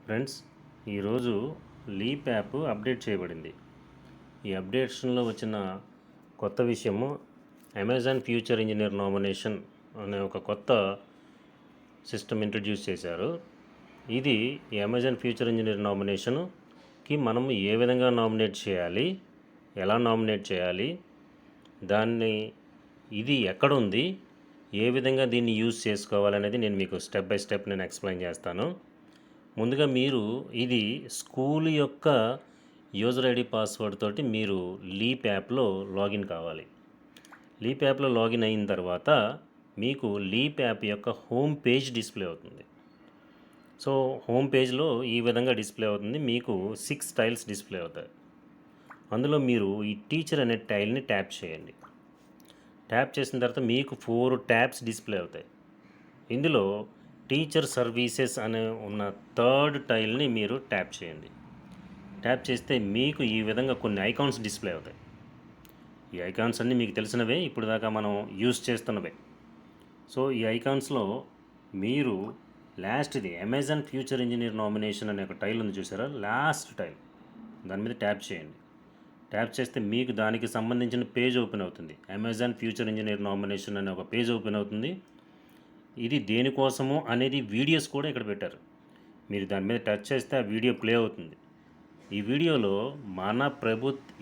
Friends, ఈరోజు leap app update చేయబడింది. ఈ అప్డేషన్లో వచ్చిన కొత్త విషయము అమెజాన్ ఫ్యూచర్ ఇంజనీర్ నామినేషన్ అనే ఒక కొత్త సిస్టమ్ ఇంట్రడ్యూస్ చేశారు. ఇది ఈ అమెజాన్ ఫ్యూచర్ ఇంజనీర్ నామినేషన్కి మనము ఏ విధంగా నామినేట్ చేయాలి, ఎలా నామినేట్ చేయాలి, దాన్ని ఇది ఎక్కడుంది, ఏ విధంగా దీన్ని యూజ్ చేసుకోవాలనేది నేను మీకు స్టెప్ బై స్టెప్ నేను ఎక్స్ప్లెయిన్ చేస్తాను. ముందుగా మీరు ఇది స్కూల్ యొక్క యూజర్ ఐడి పాస్వర్డ్ తోటి మీరు లీప్ యాప్లో లాగిన్ కావాలి. లీప్ యాప్లో లాగిన్ అయిన తర్వాత మీకు లీప్ యాప్ యొక్క హోమ్ పేజ్ డిస్ప్లే అవుతుంది. సో హోమ్ పేజ్లో ఈ విధంగా డిస్ప్లే అవుతుంది. మీకు 6 టైల్స్ డిస్ప్లే అవుతాయి. అందులో మీరు ఈ టీచర్ అనే టైల్ని ట్యాప్ చేయండి. ట్యాప్ చేసిన తర్వాత మీకు 4 ట్యాబ్స్ డిస్ప్లే అవుతాయి. ఇందులో టీచర్ సర్వీసెస్ అనే ఉన్న థర్డ్ టైల్ని మీరు ట్యాప్ చేయండి. ట్యాప్ చేస్తే మీకు ఈ విధంగా కొన్ని ఐకాన్స్ డిస్ప్లే అవుతాయి. ఈ ఐకాన్స్ అన్నీ మీకు తెలిసినవే, ఇప్పుడు దాకా మనం యూజ్ చేస్తున్నవే. సో ఈ ఐకాన్స్లో మీరు లాస్ట్ది అమెజాన్ ఫ్యూచర్ ఇంజనీర్ నామినేషన్ అనే ఒక టైల్ ఉంది చూసారా, లాస్ట్ టైల్, దాని మీద ట్యాప్ చేయండి. ట్యాప్ చేస్తే మీకు దానికి సంబంధించిన పేజ్ ఓపెన్ అవుతుంది. అమెజాన్ ఫ్యూచర్ ఇంజనీర్ నామినేషన్ అనే ఒక పేజ్ ఓపెన్ అవుతుంది. ఇది దేనికోసము అనేది వీడియోస్ కూడా ఇక్కడ పెట్టారు. మీరు దాని మీద టచ్ చేస్తే ఆ వీడియో ప్లే అవుతుంది. ఈ వీడియోలో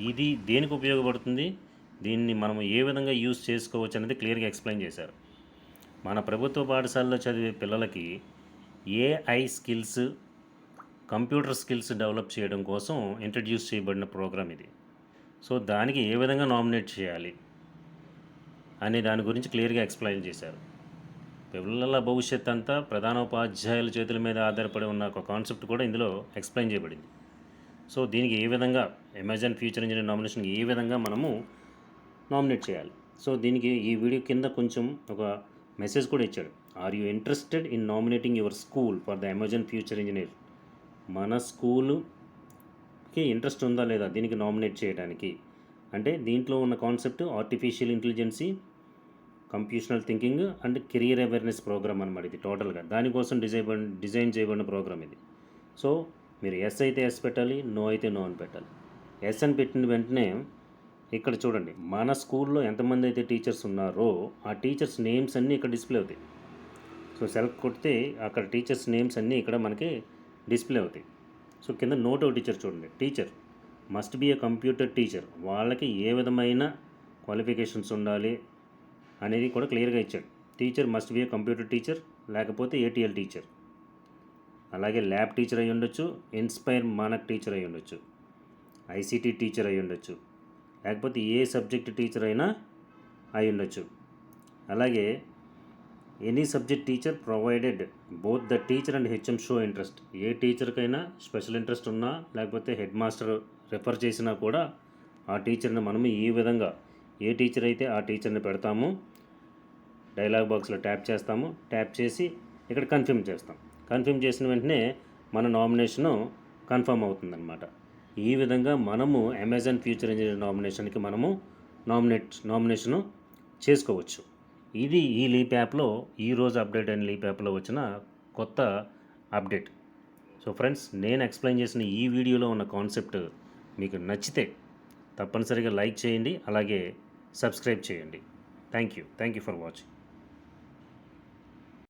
ఇది దేనికి ఉపయోగపడుతుంది, దీన్ని మనం ఏ విధంగా యూజ్ చేసుకోవచ్చు అనేది క్లియర్గా ఎక్స్ప్లెయిన్ చేశారు. మన ప్రభుత్వ పాఠశాలలో చదివే పిల్లలకి AI skills, computer skills develop చేయడం కోసం ఇంట్రడ్యూస్ చేయబడిన ప్రోగ్రామ్ ఇది. సో దానికి ఏ విధంగా నామినేట్ చేయాలి అనే దాని గురించి క్లియర్గా ఎక్స్ప్లెయిన్ చేశారు. పిల్లల భవిష్యత్ అంతా ప్రధానోపాధ్యాయుల చేతుల మీద ఆధారపడి ఉన్న ఒక కాన్సెప్ట్ కూడా ఇందులో ఎక్స్ప్లెయిన్ చేయబడింది. సో దీనికి ఏ విధంగా అమెజాన్ ఫ్యూచర్ ఇంజనీర్ నామినేషన్ ఏ విధంగా మనము నామినేట్ చేయాలి. సో దీనికి ఈ వీడియో కింద కొంచెం ఒక మెసేజ్ కూడా ఇచ్చాడు. Are you interested in nominating your school for the Amazon future engineer? మన స్కూలుకి ఇంట్రెస్ట్ ఉందా లేదా దీనికి నామినేట్ చేయడానికి అంటే, దీంట్లో ఉన్న concept artificial intelligence, computational thinking and career awareness program అనమాట. ఇది టోటల్గా దానికోసం డిజైన్ చేయబడిన ప్రోగ్రామ్ ఇది. సో మీరు ఎస్ అయితే ఎస్ పెట్టాలి, నో అయితే నో అని పెట్టాలి. ఎస్ అని పెట్టిన వెంటనే ఇక్కడ చూడండి, మన స్కూల్లో ఎంతమంది అయితే టీచర్స్ ఉన్నారో ఆ టీచర్స్ నేమ్స్ అన్నీ ఇక్కడ డిస్ప్లే అవుతాయి. సో సెలెక్ట్ కొడితే అక్కడ టీచర్స్ నేమ్స్ అన్నీ ఇక్కడ మనకి డిస్ప్లే అవుతాయి. సో కింద నోట్ ఆఫ్ టీచర్ చూడండి, teacher must be a computer teacher, వాళ్ళకి ఏ విధమైన క్వాలిఫికేషన్స్ ఉండాలి అనేది కూడా క్లియర్గా ఇచ్చాడు. Teacher must be a computer teacher, లేకపోతే ఏటీఎల్ టీచర్, అలాగే ల్యాబ్ టీచర్ అయి ఉండొచ్చు, ఇన్స్పైర్ మానక్ టీచర్ అయి ఉండొచ్చు, ఐసీటీ టీచర్ అయి ఉండొచ్చు, లేకపోతే ఏ సబ్జెక్ట్ టీచర్ అయినా అయి ఉండొచ్చు. అలాగే any subject teacher provided both the teacher and HM show interest, ఏ టీచర్కైనా స్పెషల్ ఇంట్రెస్ట్ ఉన్నా లేకపోతే హెడ్ మాస్టర్ రెఫర్ చేసినా కూడా ఆ టీచర్ని మనము ఈ విధంగా ఏ టీచర్ అయితే ఆ టీచర్ని పెడతాము. డైలాగ్ బాక్స్లో ట్యాప్ చేస్తాము. ట్యాప్ చేసి ఇక్కడ కన్ఫర్మ్ చేస్తాం. కన్ఫర్మ్ చేసిన వెంటనే మన నామినేషను కన్ఫర్మ్ అవుతుందన్నమాట. ఈ విధంగా మనము అమెజాన్ ఫ్యూచర్ ఇంజనీర్ నామినేషన్కి మనము నామినేషను చేసుకోవచ్చు. ఇది ఈ లీప్ యాప్లో ఈరోజు అప్డేట్ అయిన లీప్ యాప్లో వచ్చిన కొత్త అప్డేట్. సో ఫ్రెండ్స్, నేను ఎక్స్ప్లెయిన్ చేసిన ఈ వీడియోలో ఉన్న కాన్సెప్ట్ మీకు నచ్చితే తప్పనిసరిగా లైక్ చేయండి, అలాగే సబ్స్క్రైబ్ చేయండి. Thank you for watching.